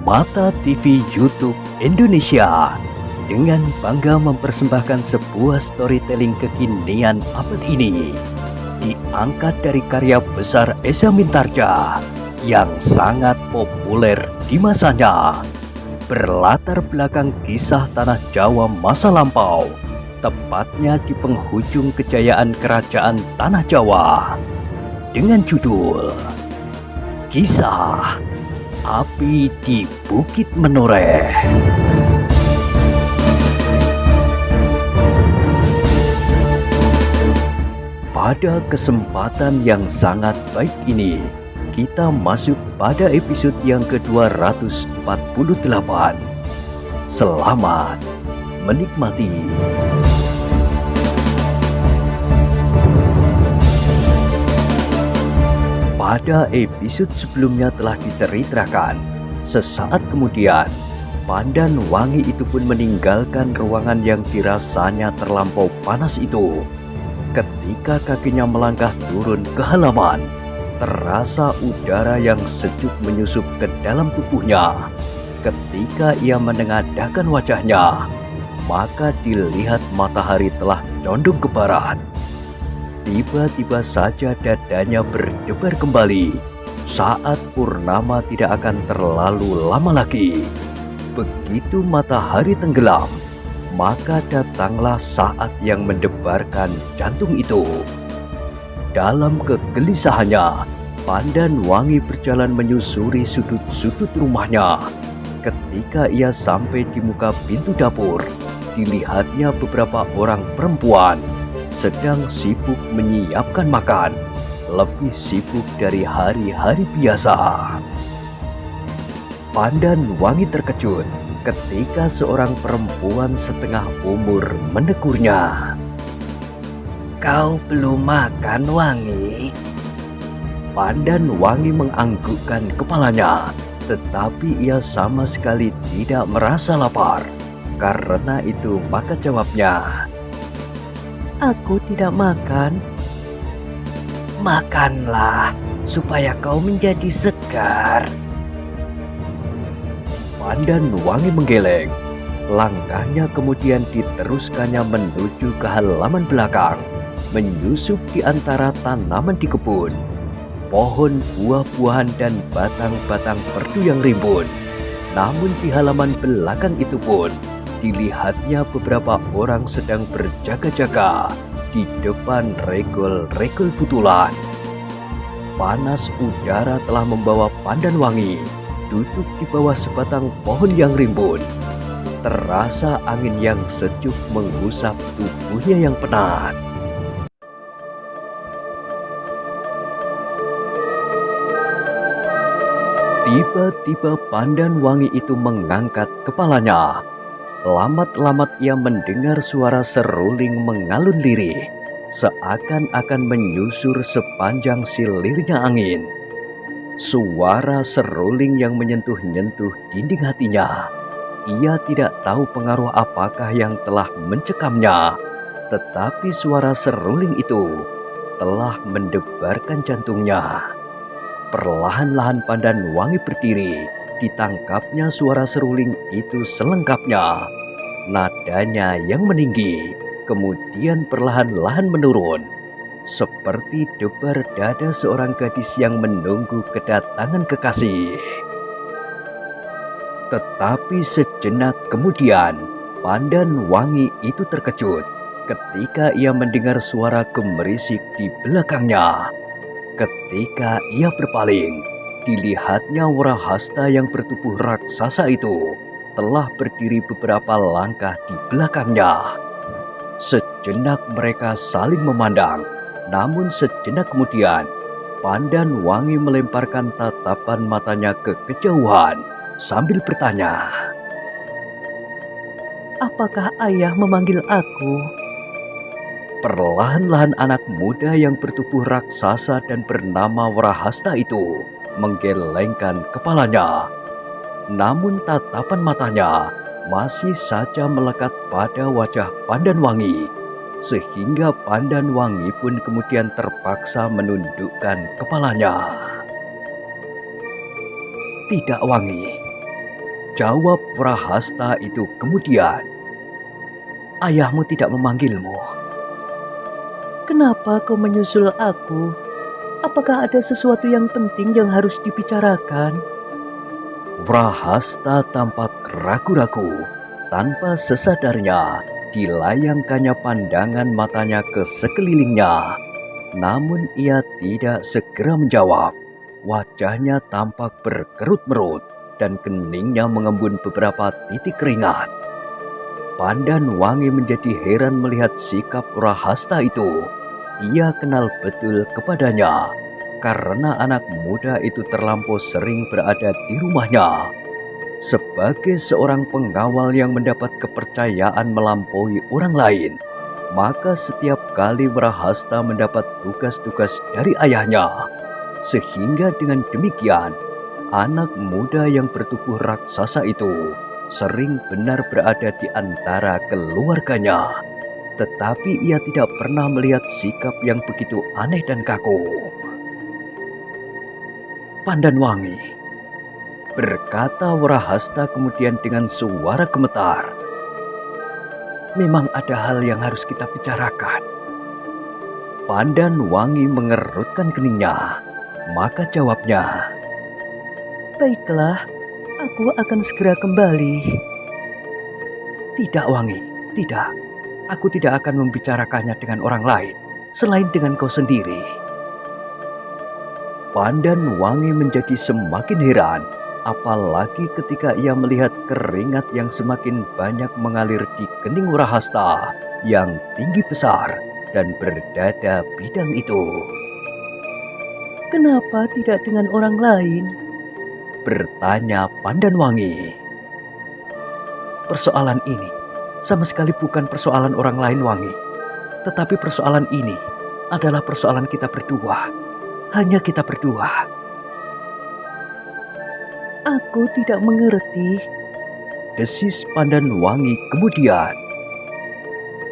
Mata TV YouTube Indonesia dengan bangga mempersembahkan sebuah storytelling kekinian abad ini, diangkat dari karya besar Esa Mintarja yang sangat populer di masanya, berlatar belakang kisah tanah Jawa masa lampau, tepatnya di penghujung kejayaan kerajaan tanah Jawa, dengan judul Kisah Api di Bukit Menoreh. Pada kesempatan yang sangat baik ini, kita masuk pada episode yang ke-248. Selamat menikmati. Pada episode sebelumnya telah diceritakan, sesaat kemudian Pandan Wangi itu pun meninggalkan ruangan yang dirasanya terlampau panas itu. Ketika kakinya melangkah turun ke halaman, terasa udara yang sejuk menyusup ke dalam tubuhnya. Ketika ia menengadahkan wajahnya, maka dilihat matahari telah condong ke barat. Tiba-tiba saja dadanya berdebar kembali saat purnama tidak akan terlalu lama lagi. Begitu matahari tenggelam, maka datanglah saat yang mendebarkan jantung itu. Dalam kegelisahannya, Pandan Wangi berjalan menyusuri sudut-sudut rumahnya. Ketika ia sampai di muka pintu dapur, dilihatnya beberapa orang perempuan sedang sibuk menyiapkan makan, lebih sibuk dari hari-hari biasa. Pandan Wangi terkejut ketika seorang perempuan setengah umur menegurnya. "Kau belum makan, Wangi?" Pandan Wangi menganggukkan kepalanya, tetapi ia sama sekali tidak merasa lapar. Karena itu maka jawabnya, "Aku tidak makan." "Makanlah supaya kau menjadi segar." Pandan Wangi menggeleng. Langkahnya kemudian diteruskannya menuju ke halaman belakang, menyusup di antara tanaman di kebun, pohon buah-buahan dan batang-batang perdu yang rimbun. Namun di halaman belakang itu pun dilihatnya beberapa orang sedang berjaga-jaga di depan regol-regol butulan. Panas udara telah membawa Pandan Wangi duduk di bawah sebatang pohon yang rimbun. Terasa angin yang sejuk menggusap tubuhnya yang penat. Tiba-tiba Pandan Wangi itu mengangkat kepalanya. Lamat-lamat ia mendengar suara seruling mengalun lirih, seakan-akan menyusur sepanjang silirnya angin. Suara seruling yang menyentuh-nyentuh dinding hatinya. Ia tidak tahu pengaruh apakah yang telah mencekamnya, tetapi suara seruling itu telah mendebarkan jantungnya. Perlahan-lahan Pandan Wangi berdiri, ditangkapnya suara seruling itu selengkapnya. Nadanya yang meninggi, kemudian perlahan-lahan menurun, seperti debar dada seorang gadis yang menunggu kedatangan kekasih. Tetapi sejenak kemudian, Pandan Wangi itu terkejut ketika ia mendengar suara gemerisik di belakangnya. Ketika ia berpaling, dilihatnya Warahasta yang bertubuh raksasa itu telah berdiri beberapa langkah di belakangnya. Sejenak mereka saling memandang. Namun sejenak kemudian, Pandan Wangi melemparkan tatapan matanya ke kejauhan sambil bertanya, "Apakah ayah memanggil aku?" Perlahan-lahan anak muda yang bertubuh raksasa dan bernama Warahasta itu menggelengkan kepalanya. Namun tatapan matanya masih saja melekat pada wajah Pandan Wangi, sehingga Pandan Wangi pun kemudian terpaksa menundukkan kepalanya. "Tidak, Wangi, Jawab Prahasta itu kemudian. Ayahmu tidak memanggilmu. Kenapa kau menyusul aku? Apakah ada sesuatu yang penting yang harus dibicarakan? Prahasta tampak ragu-ragu. Tanpa sesadarnya, dilayangkannya pandangan matanya ke sekelilingnya. Namun ia tidak segera menjawab. Wajahnya tampak berkerut-merut dan keningnya mengembun beberapa titik keringat. Pandan Wangi menjadi heran melihat sikap Prahasta itu. Ia kenal betul kepadanya karena anak muda itu terlampau sering berada di rumahnya. Sebagai seorang pengawal yang mendapat kepercayaan melampaui orang lain, maka setiap kali Prahasta mendapat tugas-tugas dari ayahnya. Sehingga dengan demikian, anak muda yang bertubuh raksasa itu sering benar berada di antara keluarganya. Tetapi ia tidak pernah melihat sikap yang begitu aneh dan kaku. Pandan Wangi, berkata Prahasta kemudian dengan suara gemetar. Memang ada hal yang harus kita bicarakan. Pandan Wangi mengerutkan keningnya. Maka jawabnya, Baiklah, aku akan segera kembali. Tidak Wangi, tidak. Aku tidak akan membicarakannya dengan orang lain selain dengan kau sendiri. Pandan Wangi menjadi semakin heran, apalagi ketika ia melihat keringat yang semakin banyak mengalir di kening Prahasta yang tinggi besar dan berdada bidang itu. Kenapa tidak dengan orang lain? Bertanya Pandan Wangi. Persoalan ini sama sekali bukan persoalan orang lain, Wangi. Tetapi persoalan ini adalah persoalan kita berdua. Hanya kita berdua. Aku tidak mengerti. Desis Pandan Wangi kemudian.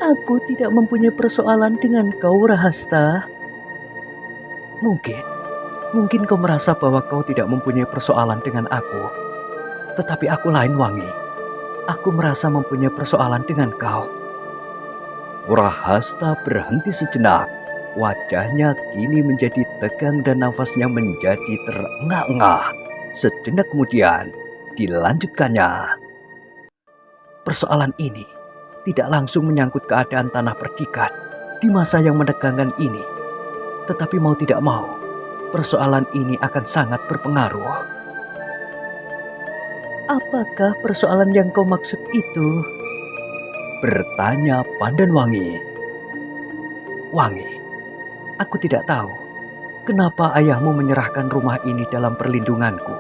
Aku tidak mempunyai persoalan dengan kau, Prahasta. Mungkin kau merasa bahwa kau tidak mempunyai persoalan dengan aku. Tetapi aku lain, Wangi. Aku merasa mempunyai persoalan dengan kau. Prahasta berhenti sejenak. Wajahnya kini menjadi tegang dan nafasnya menjadi terengah-engah. Sejenak kemudian dilanjutkannya. Persoalan ini tidak langsung menyangkut keadaan tanah perdikat di masa yang menegangkan ini. Tetapi mau tidak mau, persoalan ini akan sangat berpengaruh. Apakah persoalan yang kau maksud itu? Bertanya Pandan Wangi. Wangi, aku tidak tahu kenapa ayahmu menyerahkan rumah ini dalam perlindunganku.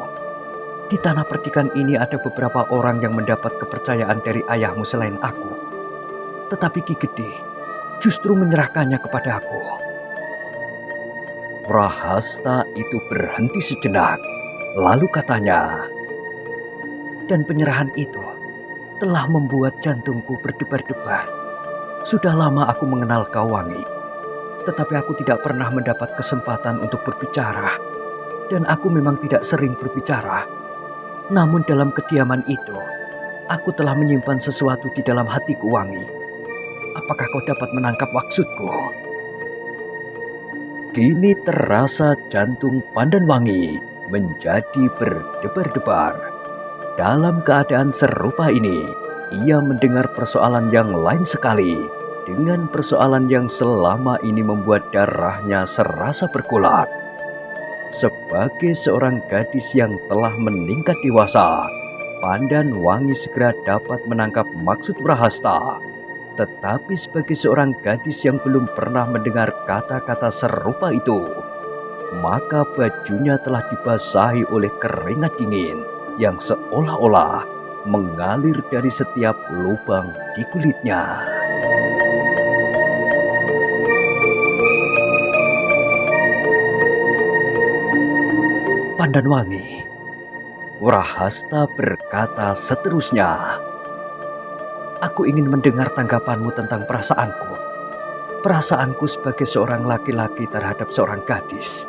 Di tanah perdikan ini ada beberapa orang yang mendapat kepercayaan dari ayahmu selain aku. Tetapi Ki Gede justru menyerahkannya kepada aku. Prahasta itu berhenti sejenak, lalu katanya, dan penyerahan itu telah membuat jantungku berdebar-debar. Sudah lama aku mengenal kau, Wangi, tetapi aku tidak pernah mendapat kesempatan untuk berbicara. Dan aku memang tidak sering berbicara. Namun dalam kediaman itu, aku telah menyimpan sesuatu di dalam hatiku, Wangi. Apakah kau dapat menangkap maksudku? Kini terasa jantung Pandan Wangi menjadi berdebar-debar. Dalam keadaan serupa ini, ia mendengar persoalan yang lain sekali dengan persoalan yang selama ini membuat darahnya serasa bergulat. Sebagai seorang gadis yang telah meningkat dewasa, Pandan Wangi segera dapat menangkap maksud Prahasta. Tetapi sebagai seorang gadis yang belum pernah mendengar kata-kata serupa itu, maka bajunya telah dibasahi oleh keringat dingin yang seolah-olah mengalir dari setiap lubang di kulitnya. Pandan Wangi, Prahasta berkata seterusnya, aku ingin mendengar tanggapanmu tentang perasaanku. Perasaanku sebagai seorang laki-laki terhadap seorang gadis.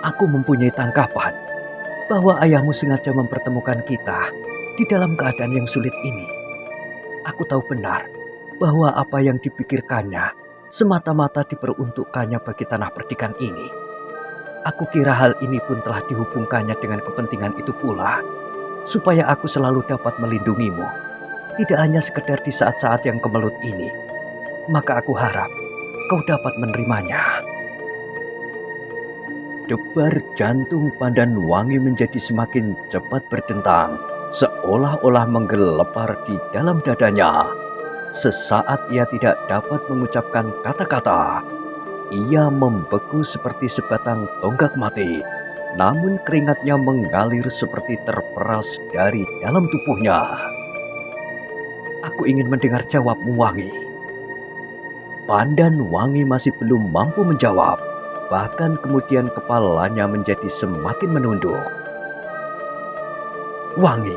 Aku mempunyai tanggapan. bahwa ayahmu sengaja mempertemukan kita di dalam keadaan yang sulit ini. Aku tahu benar bahwa apa yang dipikirkannya semata-mata diperuntukkannya bagi tanah perdikan ini. Aku kira hal ini pun telah dihubungkannya dengan kepentingan itu pula, supaya aku selalu dapat melindungimu, tidak hanya sekedar di saat-saat yang kemelut ini. Maka aku harap kau dapat menerimanya. Debar jantung Pandan Wangi menjadi semakin cepat berdentang, seolah-olah menggelepar di dalam dadanya. Sesaat ia tidak dapat mengucapkan kata-kata. Ia membeku seperti sebatang tonggak mati, namun keringatnya mengalir seperti terperas dari dalam tubuhnya. Aku ingin mendengar jawabmu, Wangi. Pandan Wangi masih belum mampu menjawab. Bahkan kemudian kepalanya menjadi semakin menunduk. Wangi,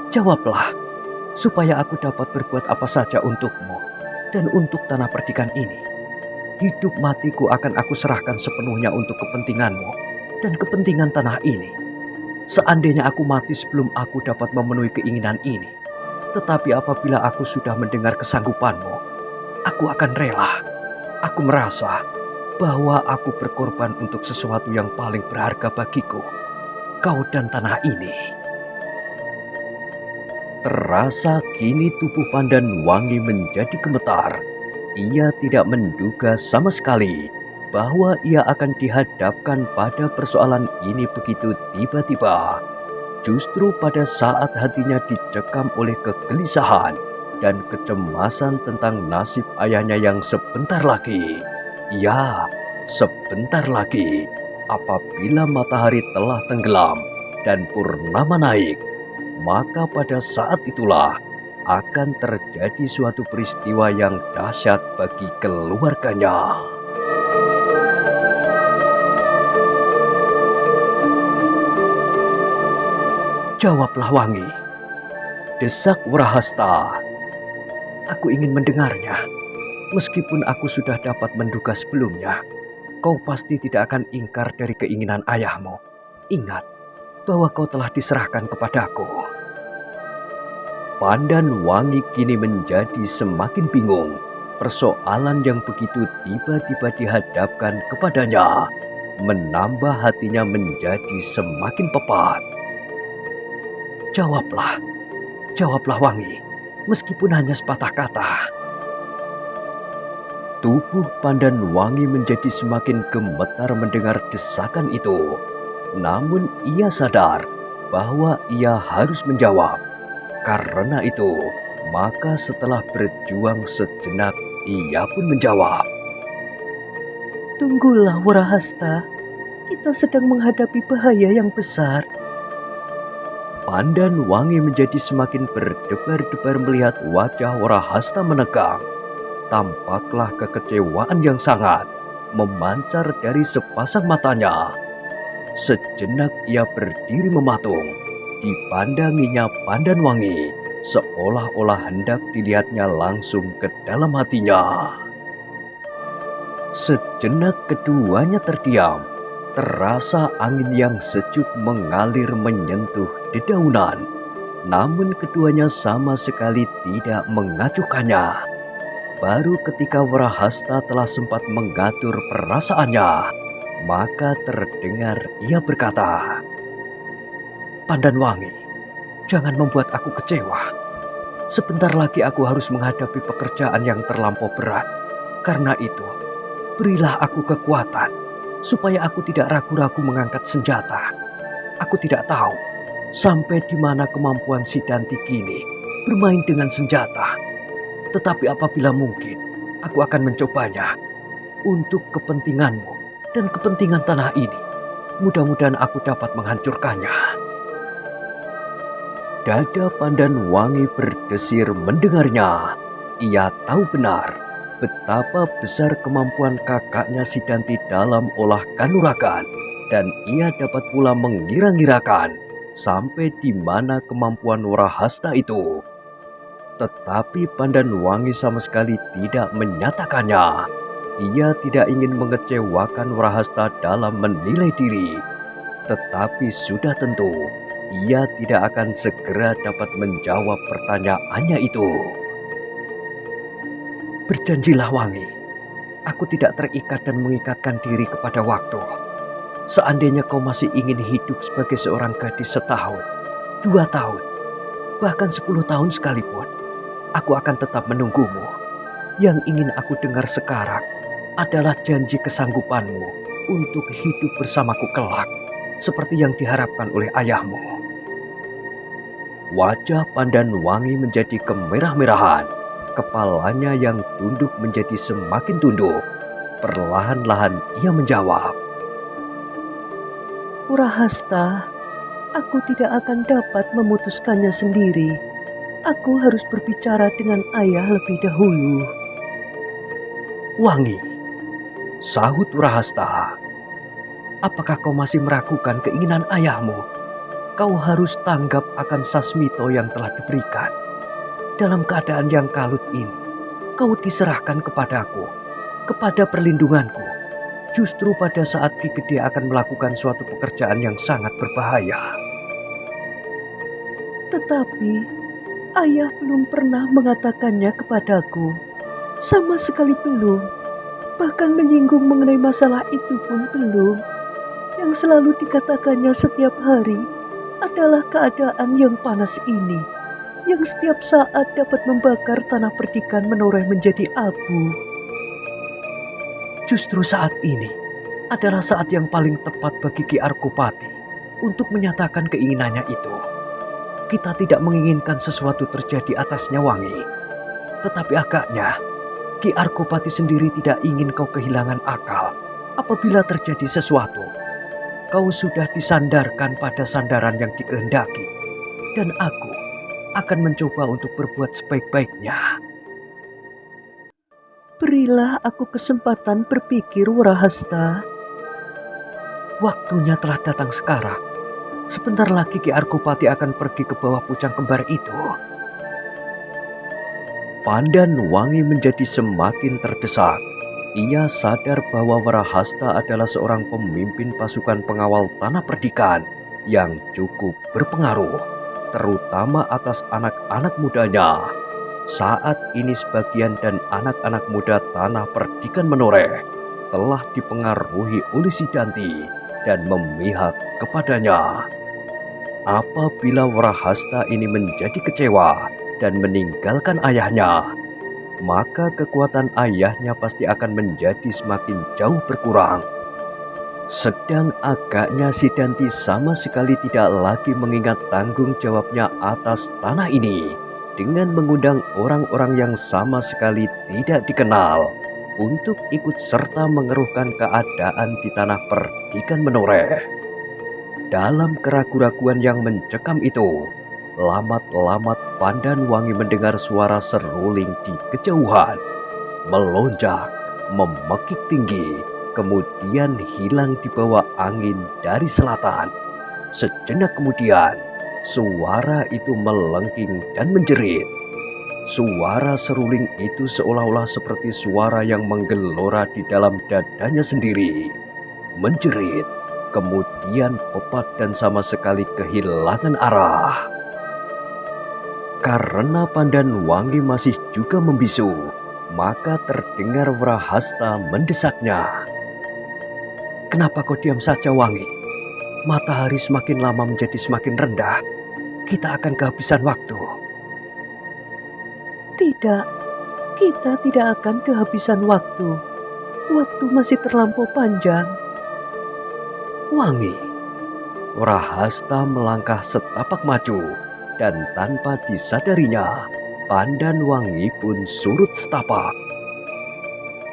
jawablah, supaya aku dapat berbuat apa saja untukmu dan untuk tanah perdikan ini. Hidup matiku akan aku serahkan sepenuhnya untuk kepentinganmu dan kepentingan tanah ini. Seandainya aku mati sebelum aku dapat memenuhi keinginan ini, tetapi apabila aku sudah mendengar kesanggupanmu, aku akan rela. Aku merasa bahwa aku berkorban untuk sesuatu yang paling berharga bagiku, kau dan tanah ini. Terasa kini tubuh Pandan Wangi menjadi gemetar. Ia tidak menduga sama sekali bahwa ia akan dihadapkan pada persoalan ini begitu tiba-tiba. Justru pada saat hatinya dicekam oleh kegelisahan dan kecemasan tentang nasib ayahnya yang sebentar lagi, ya, sebentar lagi, apabila matahari telah tenggelam dan purnama naik, maka pada saat itulah akan terjadi suatu peristiwa yang dahsyat bagi keluarganya. Jawablah, Wangi, desak Wrahasta. Aku ingin mendengarnya. Meskipun aku sudah dapat menduga sebelumnya, kau pasti tidak akan ingkar dari keinginan ayahmu. Ingat bahwa kau telah diserahkan kepadaku. Pandan Wangi kini menjadi semakin bingung. Persoalan yang begitu tiba-tiba dihadapkan kepadanya menambah hatinya menjadi semakin pepat. Jawablah, jawablah Wangi, meskipun hanya sepatah kata. Tubuh Pandan Wangi menjadi semakin gemetar mendengar desakan itu. Namun ia sadar bahwa ia harus menjawab. Karena itu, maka setelah berjuang sejenak, ia pun menjawab. Tunggulah Wrahasta, kita sedang menghadapi bahaya yang besar. Pandan Wangi menjadi semakin berdebar-debar melihat wajah Wrahasta menegang. Tampaklah kekecewaan yang sangat memancar dari sepasang matanya. Sejenak ia berdiri mematung. Dipandanginya Pandan Wangi, seolah-olah hendak dilihatnya langsung ke dalam hatinya. Sejenak keduanya terdiam. Terasa angin yang sejuk mengalir menyentuh dedaunan. Namun keduanya sama sekali tidak mengacuhkannya. Baru ketika Wrahasta telah sempat mengatur perasaannya, maka terdengar ia berkata, Pandan Wangi, jangan membuat aku kecewa. Sebentar lagi aku harus menghadapi pekerjaan yang terlampau berat. Karena itu, berilah aku kekuatan, supaya aku tidak ragu-ragu mengangkat senjata. Aku tidak tahu sampai di mana kemampuan si Danti kini bermain dengan senjata. Tetapi apabila mungkin, aku akan mencobanya untuk kepentinganmu dan kepentingan tanah ini. Mudah-mudahan aku dapat menghancurkannya. Dada Pandan Wangi berdesir mendengarnya. Ia tahu benar betapa besar kemampuan kakaknya Sidanti dalam olah kanuragan, dan ia dapat pula mengira-ngirakan sampai di mana kemampuan Wrahasta itu. Tetapi Pandan Wangi sama sekali tidak menyatakannya. Ia tidak ingin mengecewakan Wrahasta dalam menilai diri. Tetapi sudah tentu ia tidak akan segera dapat menjawab pertanyaannya itu. Berjanjilah Wangi, aku tidak terikat dan mengikatkan diri kepada waktu. Seandainya kau masih ingin hidup sebagai seorang gadis setahun, 2 tahun, bahkan 10 tahun sekalipun, aku akan tetap menunggumu. Yang ingin aku dengar sekarang adalah janji kesanggupanmu untuk hidup bersamaku kelak, seperti yang diharapkan oleh ayahmu. Wajah Pandan Wangi menjadi kemerah-merahan, kepalanya yang tunduk menjadi semakin tunduk. Perlahan-lahan ia menjawab, Purahasta, aku tidak akan dapat memutuskannya sendiri. Aku harus berbicara dengan ayah lebih dahulu. Wangi, sahut Rahasta, apakah kau masih meragukan keinginan ayahmu? Kau harus tanggap akan sasmito yang telah diberikan. Dalam keadaan yang kalut ini, kau diserahkan kepadaku, kepada perlindunganku. Justru pada saat Ki Gede akan melakukan suatu pekerjaan yang sangat berbahaya. Tetapi ayah belum pernah mengatakannya kepadaku. Sama sekali belum. Bahkan menyinggung mengenai masalah itu pun belum. Yang selalu dikatakannya setiap hari adalah keadaan yang panas ini, yang setiap saat dapat membakar tanah perdikan Menoreh menjadi abu. Justru saat ini adalah saat yang paling tepat bagi Ki Arkopati untuk menyatakan keinginannya itu. Kita tidak menginginkan sesuatu terjadi atasnya Wangi. Tetapi agaknya Ki Arkopati sendiri tidak ingin kau kehilangan akal apabila terjadi sesuatu. Kau sudah disandarkan pada sandaran yang dikehendaki. Dan aku akan mencoba untuk berbuat sebaik-baiknya. Berilah aku kesempatan berpikir, Wurahasta. Waktunya telah datang sekarang. Sebentar lagi Ki Arkopati akan pergi ke bawah pucang kembar itu. Pandan Wangi menjadi semakin terdesak. Ia sadar bahwa Warahasta adalah seorang pemimpin pasukan pengawal tanah perdikan yang cukup berpengaruh, terutama atas anak-anak mudanya. Saat ini sebagian dan anak-anak muda tanah perdikan Menoreh telah dipengaruhi oleh Sidanti dan memihak kepadanya. Apabila Warahasta ini menjadi kecewa dan meninggalkan ayahnya, maka kekuatan ayahnya pasti akan menjadi semakin jauh berkurang. Sedang agaknya Sidanti sama sekali tidak lagi mengingat tanggung jawabnya atas tanah ini dengan mengundang orang-orang yang sama sekali tidak dikenal untuk ikut serta mengeruhkan keadaan di tanah perdikan Menoreh. Dalam keraguan-raguan yang mencekam itu, lamat-lamat Pandan Wangi mendengar suara seruling di kejauhan, melonjak, memekik tinggi, kemudian hilang di bawah angin dari selatan. Sejenak kemudian, suara itu melengking dan menjerit. Suara seruling itu seolah-olah seperti suara yang menggelora di dalam dadanya sendiri. Menjerit, kemudian pepat dan sama sekali kehilangan arah. Karena Pandan Wangi masih juga membisu, maka terdengar Warahasta mendesaknya. Kenapa kau diam saja Wangi? Matahari semakin lama menjadi semakin rendah. Kita akan kehabisan waktu. Tidak, kita tidak akan kehabisan waktu. Waktu masih terlampau panjang. Wangi, Warahasta melangkah setapak maju. Dan tanpa disadarinya, Pandan Wangi pun surut setapak.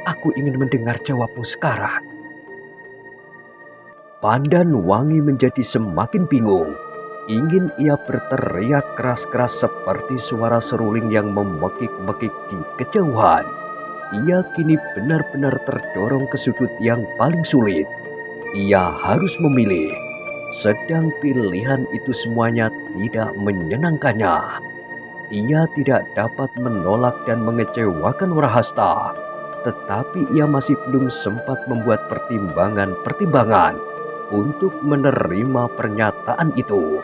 Aku ingin mendengar jawabmu sekarang. Pandan Wangi menjadi semakin bingung. Ingin ia berteriak keras-keras seperti suara seruling yang memekik-mekik di kejauhan. Ia kini benar-benar terdorong ke sudut yang paling sulit. Ia harus memilih. Sedang pilihan itu semuanya tidak menyenangkannya. Ia tidak dapat menolak dan mengecewakan Warahasta, tetapi ia masih belum sempat membuat pertimbangan-pertimbangan untuk menerima pernyataan itu.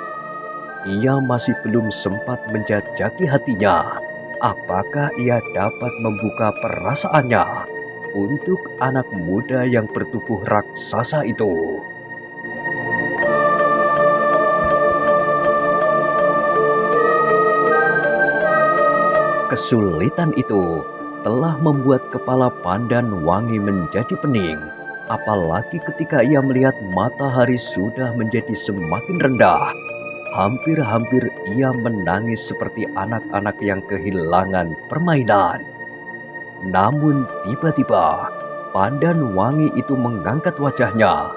Ia masih belum sempat menjajaki hatinya apakah ia dapat membuka perasaannya untuk anak muda yang bertubuh raksasa itu. Kesulitan itu telah membuat kepala Pandan Wangi menjadi pening, apalagi ketika ia melihat matahari sudah menjadi semakin rendah. Hampir-hampir ia menangis seperti anak-anak yang kehilangan permainan. Namun tiba-tiba Pandan Wangi itu mengangkat wajahnya.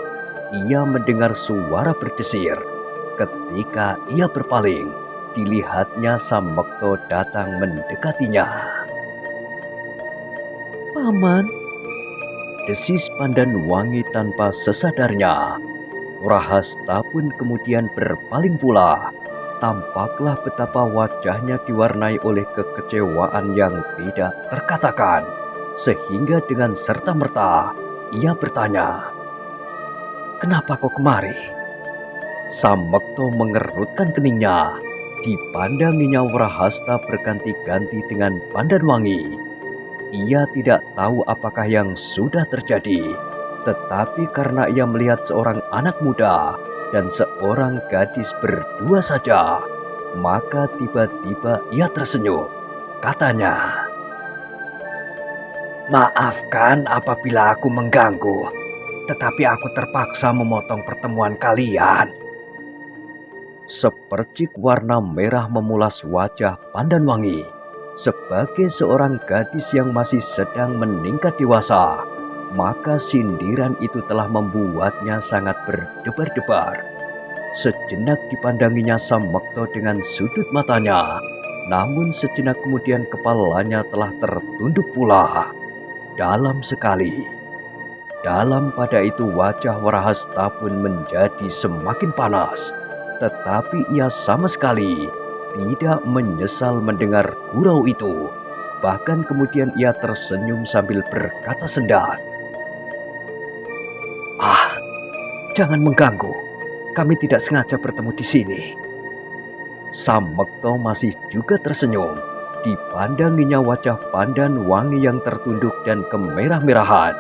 Ia mendengar suara berdesir. Ketika ia berpaling, dilihatnya Samekto datang mendekatinya. Paman, Desis Pandan Wangi tanpa sesadarnya. Rahasta pun kemudian berpaling pula. Tampaklah betapa wajahnya diwarnai oleh kekecewaan yang tidak terkatakan. Sehingga dengan serta-merta ia bertanya, "Kenapa kau kemari?" Samekto mengerutkan keningnya. Dipandanginya Rahasta berganti-ganti dengan Pandan Wangi. Ia tidak tahu apakah yang sudah terjadi. Tetapi karena ia melihat seorang anak muda dan seorang gadis berdua saja, maka tiba-tiba ia tersenyum. Katanya, "Maafkan apabila aku mengganggu, tetapi aku terpaksa memotong pertemuan kalian." Sepercik warna merah memulas wajah Pandan Wangi. Sebagai seorang gadis yang masih sedang meningkat dewasa, maka sindiran itu telah membuatnya sangat berdebar-debar. Sejenak dipandanginya Samekto dengan sudut matanya, namun sejenak kemudian kepalanya telah tertunduk pula. Dalam sekali. Dalam pada itu wajah Rahasta pun menjadi semakin panas. Tetapi ia sama sekali tidak menyesal mendengar gurau itu. Bahkan kemudian ia tersenyum sambil berkata sendat, "Ah, jangan mengganggu. Kami tidak sengaja bertemu di sini." Samekto masih juga tersenyum. Dipandanginya wajah Pandan Wangi yang tertunduk dan kemerah-merahan.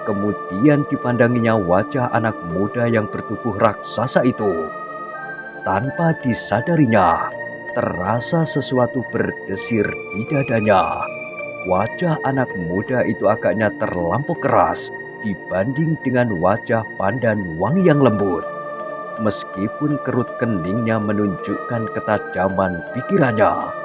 Kemudian dipandanginya wajah anak muda yang bertubuh raksasa itu. Tanpa disadarinya, terasa sesuatu berdesir di dadanya. Wajah anak muda itu agaknya terlampau keras dibanding dengan wajah Pandan Wangi yang lembut. Meskipun kerut keningnya menunjukkan ketajaman pikirannya.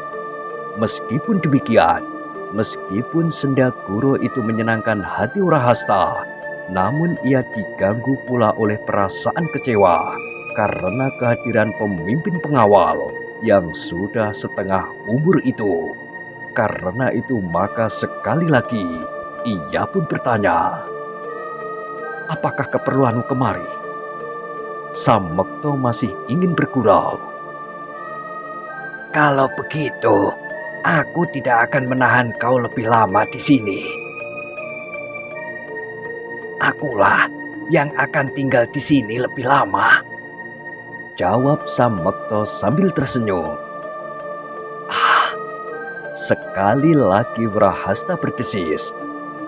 Meskipun demikian, meskipun senda guro itu menyenangkan hati Rahasta, namun ia diganggu pula oleh perasaan kecewa karena kehadiran pemimpin pengawal yang sudah setengah umur itu. Karena itu maka sekali lagi ia pun bertanya, "Apakah keperluanmu kemari?" Samekto masih ingin bergurau. "Kalau begitu, aku tidak akan menahan kau lebih lama di sini. Akulah yang akan tinggal di sini lebih lama," jawab Samekto sambil tersenyum. Sekali lagi Rahasta berdesis.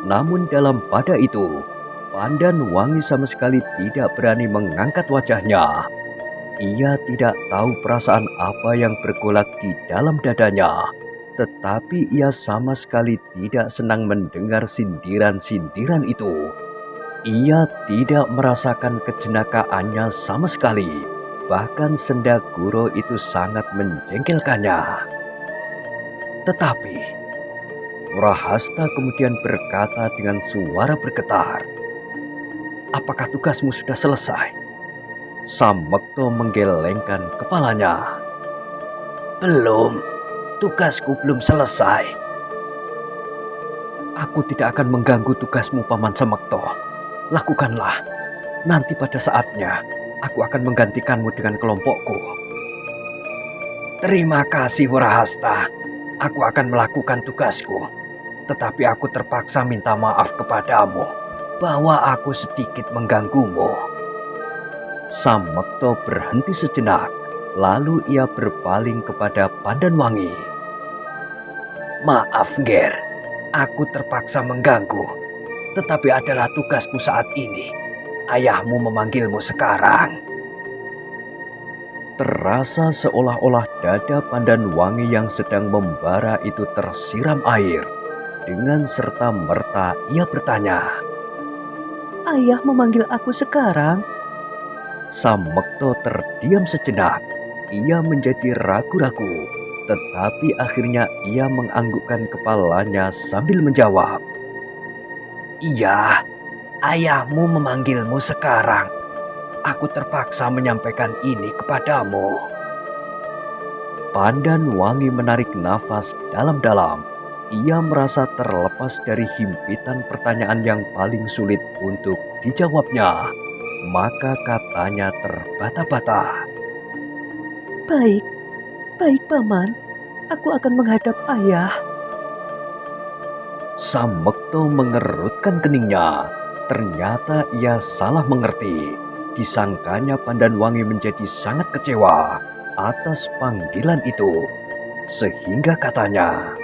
Namun dalam pada itu, Pandan Wangi sama sekali tidak berani mengangkat wajahnya. Ia tidak tahu perasaan apa yang bergolak di dalam dadanya. Tetapi ia sama sekali tidak senang mendengar sindiran-sindiran itu. Ia tidak merasakan kejenakaannya sama sekali. Bahkan senda guro itu sangat menjengkelkannya. Tetapi Rahasta kemudian berkata dengan suara bergetar, "Apakah tugasmu sudah selesai?" Samekto menggelengkan kepalanya. "Belum, tugasku belum selesai." "Aku tidak akan mengganggu tugasmu, Paman Samekto. Lakukanlah. Nanti pada saatnya, aku akan menggantikanmu dengan kelompokku." "Terima kasih, Rahasta. Aku akan melakukan tugasku. Tetapi aku terpaksa minta maaf kepadamu bahwa aku sedikit mengganggumu." Samekto berhenti sejenak, lalu ia berpaling kepada Pandanwangi. Maaf, Nger. Aku terpaksa mengganggu. Tetapi adalah tugasku saat ini. Ayahmu memanggilmu sekarang. Terasa seolah-olah dada Pandanwangi yang sedang membara itu tersiram air. Dengan serta-merta ia bertanya. Ayah memanggil aku sekarang? Samekto terdiam sejenak. Ia menjadi ragu-ragu, tetapi akhirnya ia menganggukkan kepalanya sambil menjawab. Iya, ayahmu memanggilmu sekarang. Aku terpaksa menyampaikan ini kepadamu. Pandanwangi menarik nafas dalam-dalam. Ia merasa terlepas dari himpitan pertanyaan yang paling sulit untuk dijawabnya. Maka katanya terbata-bata. Baik, baik Paman. Aku akan menghadap ayah. Samekto mengerutkan keningnya. Ternyata ia salah mengerti. Disangkanya Pandanwangi menjadi sangat kecewa atas panggilan itu. Sehingga katanya,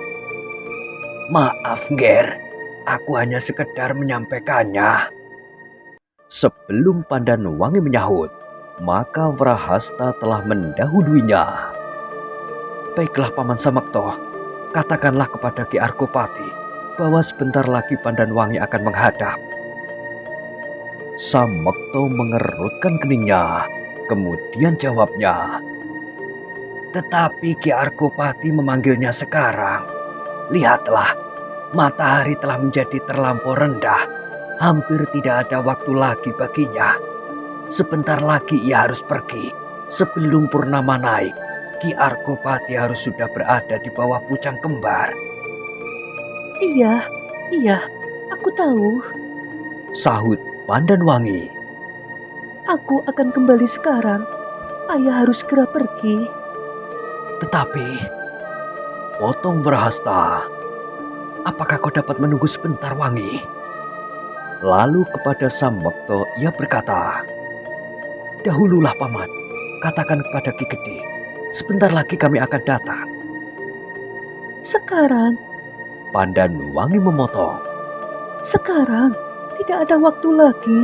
Maaf, Nger. Aku hanya sekedar menyampaikannya. sebelum Pandanwangi menyahut, maka Wrahasta telah mendahuluinya. Baiklah Paman Samekto, katakanlah kepada Ki Arkopati bahwa sebentar lagi Pandanwangi akan menghadap. Samekto mengerutkan keningnya, kemudian jawabnya. Tetapi Ki Arkopati memanggilnya sekarang. Lihatlah, matahari telah menjadi terlampau rendah. Hampir tidak ada waktu lagi baginya. Sebentar lagi ia harus pergi. Sebelum purnama naik, Ki Arkopati harus sudah berada di bawah pucang kembar. Iya, aku tahu. Sahut Pandanwangi. Aku akan kembali sekarang. Ayah harus segera pergi. Tetapi, potong Wrahasta, apakah kau dapat menunggu sebentar, Wangi? Lalu kepada Samekto ia berkata, Dahululah Paman, katakan kepada Ki Gede, sebentar lagi kami akan datang. Sekarang, Pandanwangi memotong. sekarang, tidak ada waktu lagi.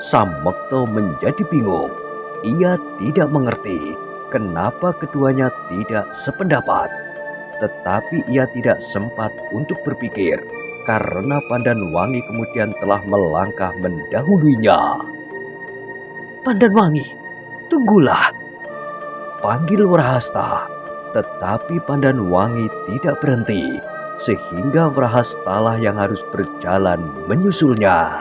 Samekto menjadi bingung. Ia tidak mengerti kenapa keduanya tidak sependapat. Tetapi ia tidak sempat untuk berpikir karena Pandanwangi kemudian telah melangkah mendahuluinya. Pandanwangi, tunggulah. Panggil Wrahasta, tetapi Pandanwangi tidak berhenti, sehingga Wrahastalah yang harus berjalan menyusulnya.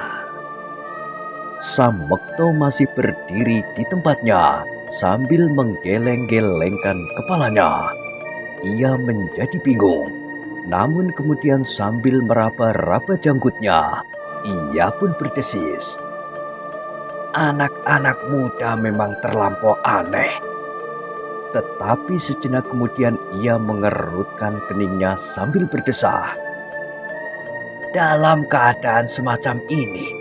Samekto masih berdiri di tempatnya sambil menggeleng-gelengkan kepalanya. Ia menjadi bingung, namun kemudian sambil meraba-raba janggutnya, ia pun berdesis. Anak-anak muda memang terlampau aneh. Tetapi sejenak kemudian ia mengerutkan keningnya sambil berdesah. Dalam keadaan semacam ini,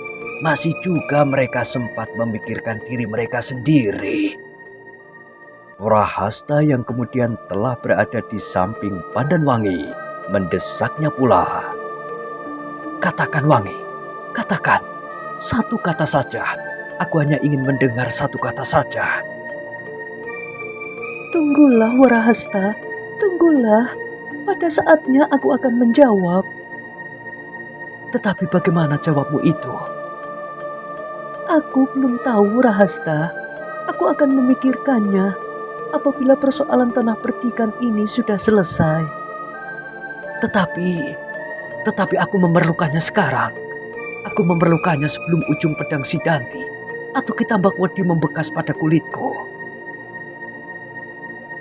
masih juga mereka sempat memikirkan diri mereka sendiri. Wrahasta yang kemudian telah berada di samping Pandanwangi mendesaknya pula. Katakan Wangi, katakan. Satu kata saja. Aku hanya ingin mendengar satu kata saja. Tunggulah Wrahasta, tunggulah. Pada saatnya aku akan menjawab. Tetapi bagaimana jawabmu itu? Aku belum tahu Wrahasta. Aku akan memikirkannya apabila persoalan tanah perdikan ini sudah selesai. Tetapi aku memerlukannya sekarang. Aku memerlukannya sebelum ujung pedang Sidanti atau Kitambak Wedi membekas pada kulitku.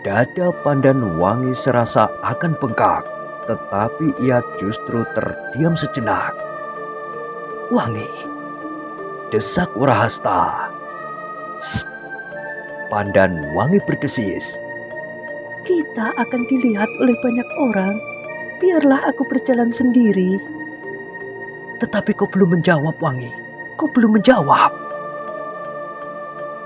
Dada Pandanwangi serasa akan bengkak, tetapi ia justru terdiam sejenak. Wangi, Desak Wrahasta. Shh. Pandanwangi berdesis. Kita akan dilihat oleh banyak orang. Biarlah aku berjalan sendiri. Tetapi kau belum menjawab, Wangi. Kau belum menjawab.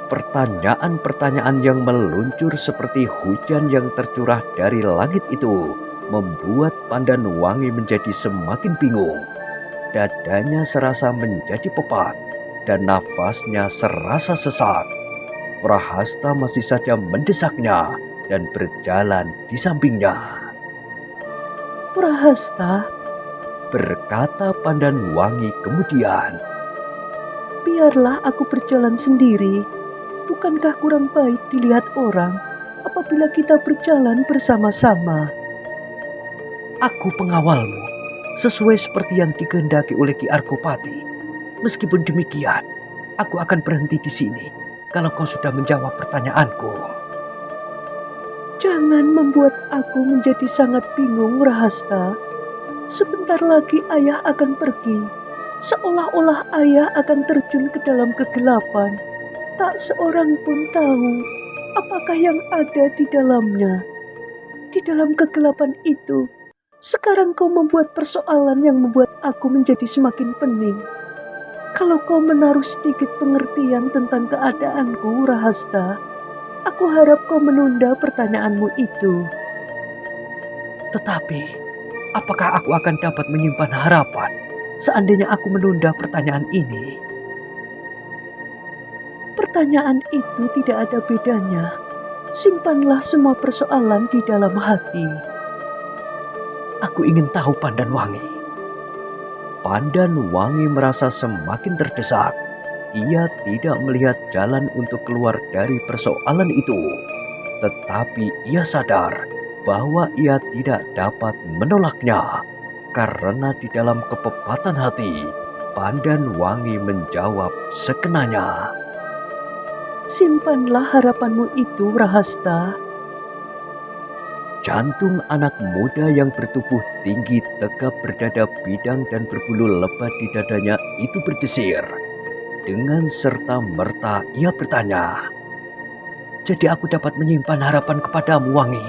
Pertanyaan-pertanyaan yang meluncur seperti hujan yang tercurah dari langit itu membuat Pandanwangi menjadi semakin bingung. Dadanya serasa menjadi pepat dan nafasnya serasa sesak. Prahasta masih saja mendesaknya dan berjalan di sampingnya. Prahasta, Berkata Pandanwangi kemudian, biarlah aku berjalan sendiri. Bukankah kurang baik dilihat orang apabila kita berjalan bersama-sama? Aku pengawalmu, sesuai seperti yang dikehendaki oleh Ki Argopati. Meskipun demikian, aku akan berhenti di sini kalau kau sudah menjawab pertanyaanku. Jangan membuat aku menjadi sangat bingung, Rahasta. Sebentar lagi ayah akan pergi. Seolah-olah ayah akan terjun ke dalam kegelapan. Tak seorang pun tahu apakah yang ada di dalamnya. Di dalam kegelapan itu, sekarang kau membuat persoalan yang membuat aku menjadi semakin pening. Kalau kau menaruh sedikit pengertian tentang keadaanku, Rahasta, aku harap kau menunda pertanyaanmu itu. Tetapi, apakah aku akan dapat menyimpan harapan seandainya aku menunda pertanyaan ini? Pertanyaan itu tidak ada bedanya. Simpanlah semua persoalan di dalam hati. Aku ingin tahu, Pandanwangi. Pandanwangi merasa semakin terdesak. Ia tidak melihat jalan untuk keluar dari persoalan itu. Tetapi ia sadar bahwa ia tidak dapat menolaknya. Karena di dalam kepepatan hati, Pandanwangi menjawab sekenanya. Simpanlah harapanmu itu, Rahasta. Jantung anak muda yang bertubuh tinggi, tegap, berdada bidang dan berbulu lebat di dadanya itu berdesir. Dengan serta-merta ia bertanya, "Jadi aku dapat menyimpan harapan kepadamu, Wangi?"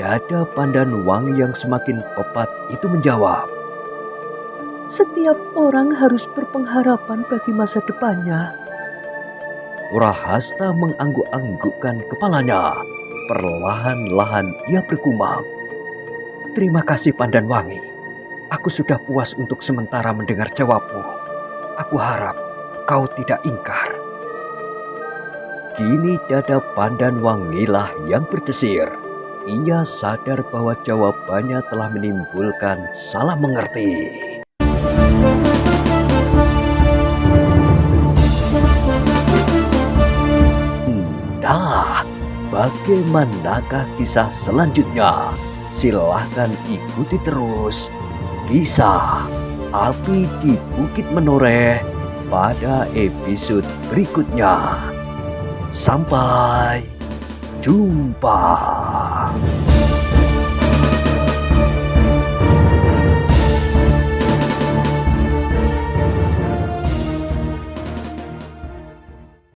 Dada Pandanwangi yang semakin pepat itu menjawab, Setiap orang harus berpengharapan bagi masa depannya. Prahasta mengangguk-anggukkan kepalanya. Perlahan-lahan ia bergumam, "Terima kasih, Pandanwangi. Aku sudah puas untuk sementara mendengar jawabmu. Aku harap kau tidak ingkar." Kini dada Pandanwangilah yang berdesir. Ia sadar bahwa jawabannya telah menimbulkan salah mengerti. Nah, bagaimanakah kisah selanjutnya? Silahkan ikuti terus kisah Api di Bukit Menoreh pada episode berikutnya. Sampai jumpa.